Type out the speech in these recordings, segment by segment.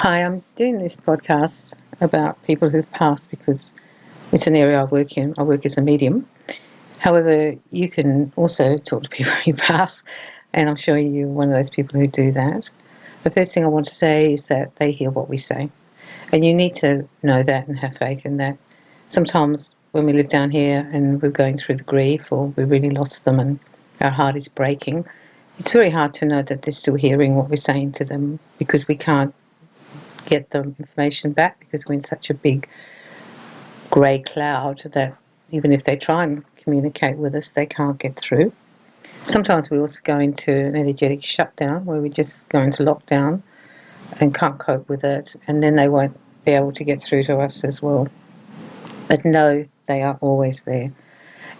Hi, I'm doing this podcast about people who've passed because it's an area I work in. I work as a medium. However, you can also talk to people who pass, and I'm sure you're one of those people who do that. The first thing I want to say is that they hear what we say, and you need to know that and have faith in that. Sometimes when we live down here and we're going through the grief or we really lost them and our heart is breaking, it's very hard to know that they're still hearing what we're saying to them because we can't get the information back because we're in such a big grey cloud that even if they try and communicate with us, they can't get through. Sometimes we also go into an energetic shutdown where we just go into lockdown and can't cope with it, and then they won't be able to get through to us as well. But no, they are always there.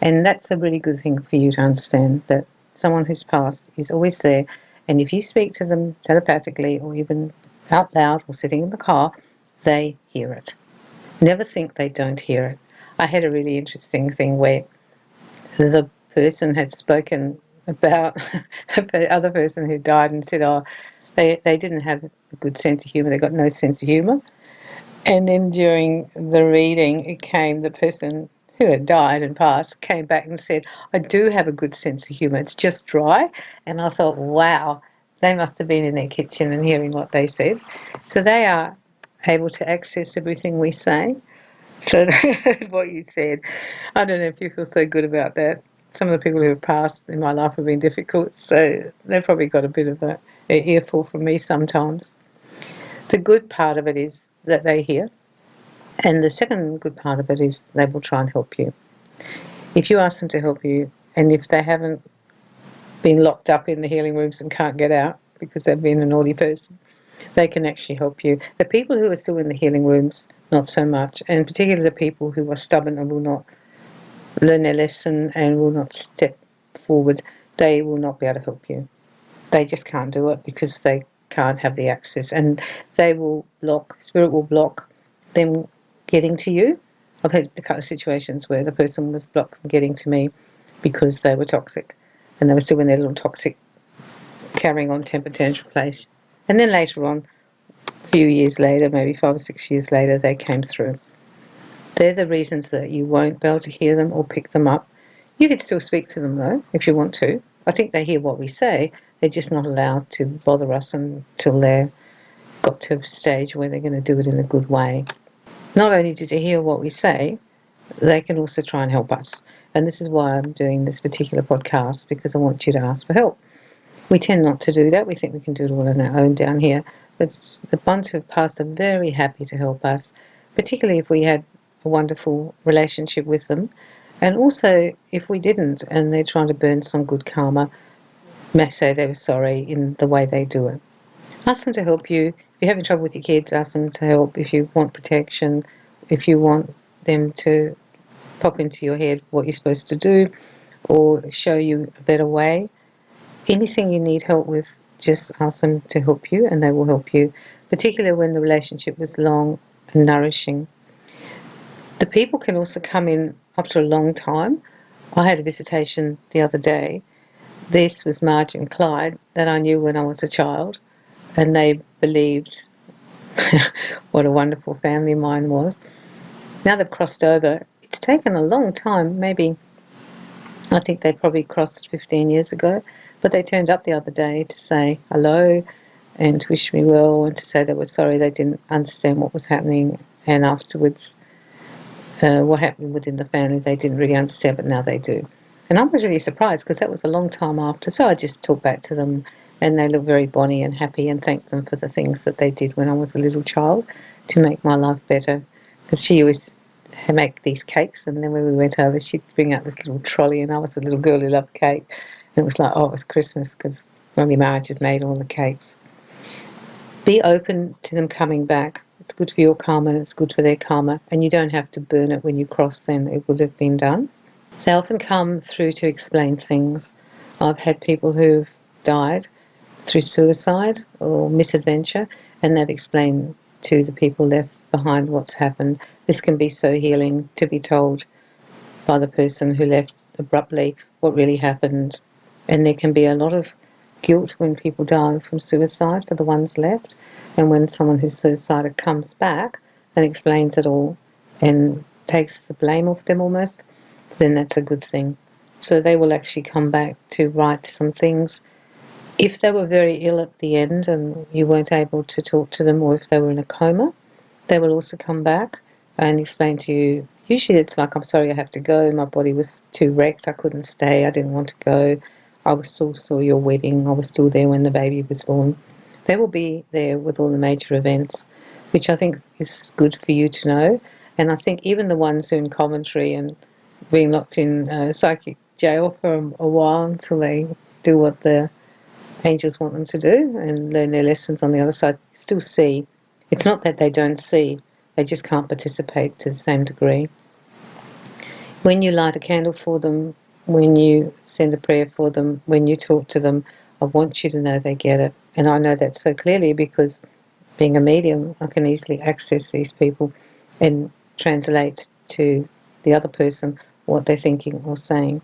And that's a really good thing for you to understand, that someone who's passed is always there. And if you speak to them telepathically or even out loud or sitting in the car, they hear it. Never think they don't hear it. I had a really interesting thing where the person had spoken about the other person who died and said, oh, they didn't have a good sense of humour, they got no sense of humour. And then during the reading, it came, the person who had died and passed came back and said, I do have a good sense of humour, it's just dry. And I thought, wow, they must have been in their kitchen and hearing what they said. So they are able to access everything we say. So what you said, I don't know if you feel so good about that. Some of the people who have passed in my life have been difficult, so they've probably got a bit of an earful from me sometimes. The good part of it is that they hear, and the second good part of it is they will try and help you. If you ask them to help you, and if they haven't been locked up in the healing rooms and can't get out because they've been a naughty person, they can actually help you. The people who are still in the healing rooms, not so much, and particularly the people who are stubborn and will not learn their lesson and will not step forward, they will not be able to help you. They just can't do it because they can't have the access, and they will block, spirit will block them getting to you. I've had a couple of situations where the person was blocked from getting to me because they were toxic and they were still in their little toxic carrying on temper tantrum place. And then later on, a few years later, maybe 5 or 6 years later, they came through. They're the reasons that you won't be able to hear them or pick them up. You could still speak to them though, if you want to. I think they hear what we say, they're just not allowed to bother us until they've got to a stage where they're going to do it in a good way. Not only do they hear what we say, they can also try and help us. And this is why I'm doing this particular podcast, because I want you to ask for help. We tend not to do that. We think we can do it all on our own down here. But the ones who have passed are very happy to help us, particularly if we had a wonderful relationship with them. And also, if we didn't and they're trying to burn some good karma, may say they were sorry in the way they do it. Ask them to help you. If you're having trouble with your kids, ask them to help. If you want protection, if you want them to pop into your head what you're supposed to do or show you a better way, anything you need help with, just ask them to help you and they will help you, particularly when the relationship was long and nourishing. The people can also come in after a long time. I had a visitation the other day. This was Marge and Clyde that I knew when I was a child, and they believed what a wonderful family mine was. Now they've crossed over. It's taken a long time, maybe, I think they probably crossed 15 years ago, but they turned up the other day to say hello and to wish me well and to say they were sorry they didn't understand what was happening, and afterwards what happened within the family they didn't really understand, but now they do. And I was really surprised because that was a long time after, so I just talked back to them and they looked very bonny and happy and thanked them for the things that they did when I was a little child to make my life better, because she always make these cakes, and then when we went over she'd bring out this little trolley, and I was a little girl who loved cake, and it was like, oh, it was Christmas because Mummy Marge had made all the cakes. Be open to them coming back. It's good for your karma and it's good for their karma, and you don't have to burn it when you cross them. It would have been done. They often come through to explain things. I've had people who've died through suicide or misadventure, and they've explained to the people left behind what's happened. This can be so healing to be told by the person who left abruptly what really happened. And there can be a lot of guilt when people die from suicide for the ones left, And when someone who's suicided comes back and explains it all and takes the blame off them almost, then that's a good thing. So they will actually come back to right some things. If they were very ill at the end and you weren't able to talk to them, or if they were in a coma, they will also come back and explain to you. Usually it's like, I'm sorry, I have to go. My body was too wrecked. I couldn't stay. I didn't want to go. I still saw your wedding. I was still there when the baby was born. They will be there with all the major events, which I think is good for you to know. And I think even the ones who are in commentary and being locked in psychic jail for a while until they do what the angels want them to do and learn their lessons on the other side, still see. It's not that they don't see, they just can't participate to the same degree. When you light a candle for them, when you send a prayer for them, when you talk to them, I want you to know they get it. And I know that so clearly because being a medium, I can easily access these people and translate to the other person what they're thinking or saying.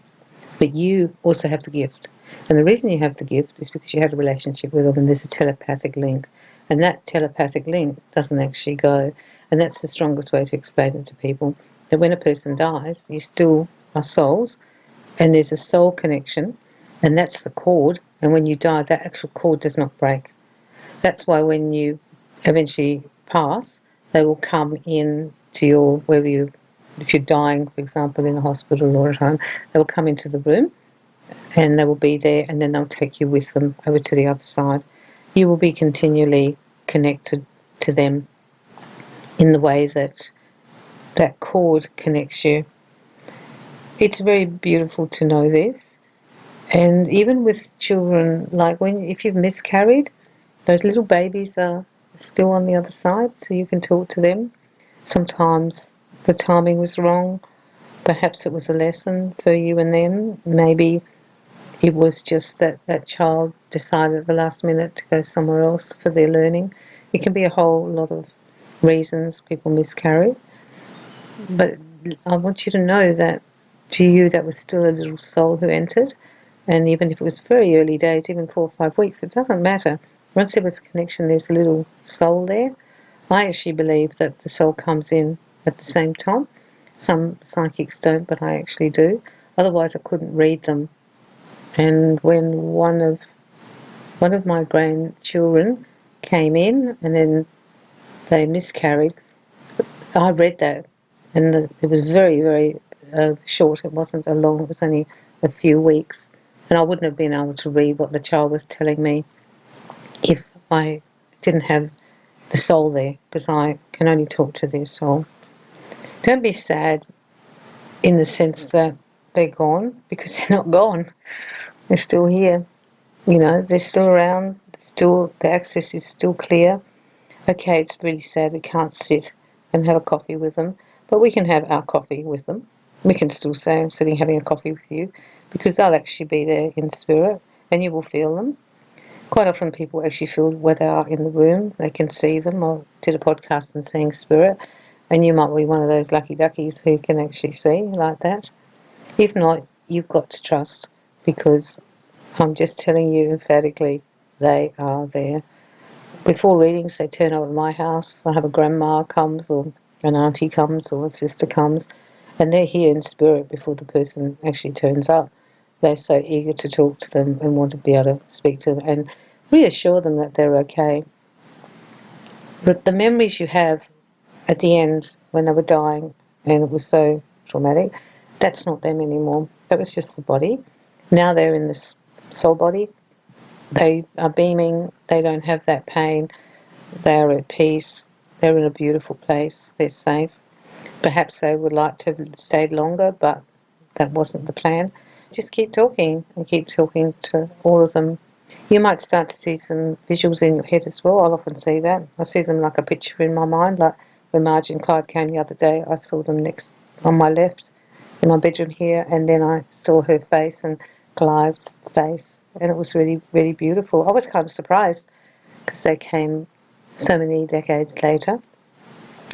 But you also have the gift. And the reason you have the gift is because you had a relationship with them and there's a telepathic link. And that telepathic link doesn't actually go. And that's the strongest way to explain it to people. That when a person dies, you still are souls and there's a soul connection and that's the cord. And when you die, that actual cord does not break. That's why when you eventually pass, they will come in to your, wherever you, if you're dying, for example, in a hospital or at home, they will come into the room and they will be there and then they'll take you with them over to the other side. You will be continually connected to them in the way that that cord connects you. It's very beautiful to know this. And even with children, like if you've miscarried, those little babies are still on the other side, so you can talk to them. Sometimes the timing was wrong. Perhaps it was a lesson for you and them. Maybe it was just that that child decided at the last minute to go somewhere else for their learning. It can be a whole lot of reasons people miscarry. But I want you to know that to you, that was still a little soul who entered. And even if it was very early days, even 4 or 5 weeks, it doesn't matter. Once there was a connection, there's a little soul there. I actually believe that the soul comes in at the same time. Some psychics don't, but I actually do. Otherwise, I couldn't read them. And when one of my grandchildren came in and then they miscarried, I read that, and it was very, very short. It wasn't a long. It was only a few weeks, and I wouldn't have been able to read what the child was telling me if I didn't have the soul there, because I can only talk to their soul. Don't be sad in the sense that they're gone, because they're not gone. They're still here. You know, they're still around. Still, the access is still clear. Okay, it's really sad we can't sit and have a coffee with them, but we can have our coffee with them. We can still say, I'm sitting having a coffee with you, because they'll actually be there in spirit and you will feel them. Quite often people actually feel where they are in the room. They can see them. I did a podcast on seeing spirit, and you might be one of those lucky duckies who can actually see like that. If not, you've got to trust, because I'm just telling you emphatically, they are there. Before readings, they turn up at my house. I have a grandma comes, or an auntie comes, or a sister comes, and they're here in spirit before the person actually turns up. They're so eager to talk to them and want to be able to speak to them and reassure them that they're okay. But the memories you have at the end when they were dying and it was so traumatic, that's not them anymore. That was just the body. Now they're in this soul body. They are beaming. They don't have that pain. They are at peace. They're in a beautiful place. They're safe. Perhaps they would like to have stayed longer, but that wasn't the plan. Just keep talking and keep talking to all of them. You might start to see some visuals in your head as well. I'll often see that. I see them like a picture in my mind. Like when Margie and Clyde came the other day, I saw them next on my left in my bedroom here, and then I saw her face and Clive's face, and it was really, really beautiful. I was kind of surprised because they came so many decades later.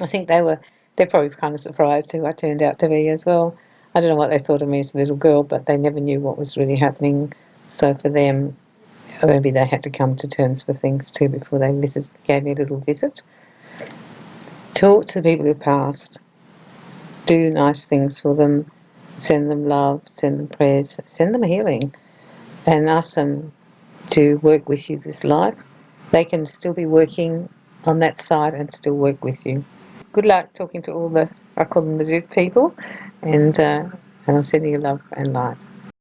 I think they're probably kind of surprised who I turned out to be as well. I don't know what they thought of me as a little girl, but they never knew what was really happening. So for them, Or maybe they had to come to terms with things too before they gave me a little visit. Talk to the people who passed. Do nice things for them. Send them love, send them prayers, send them healing, and ask them to work with you this life. They can still be working on that side and still work with you. Good luck talking to all the, I call them the good people, and I'm sending you love and light.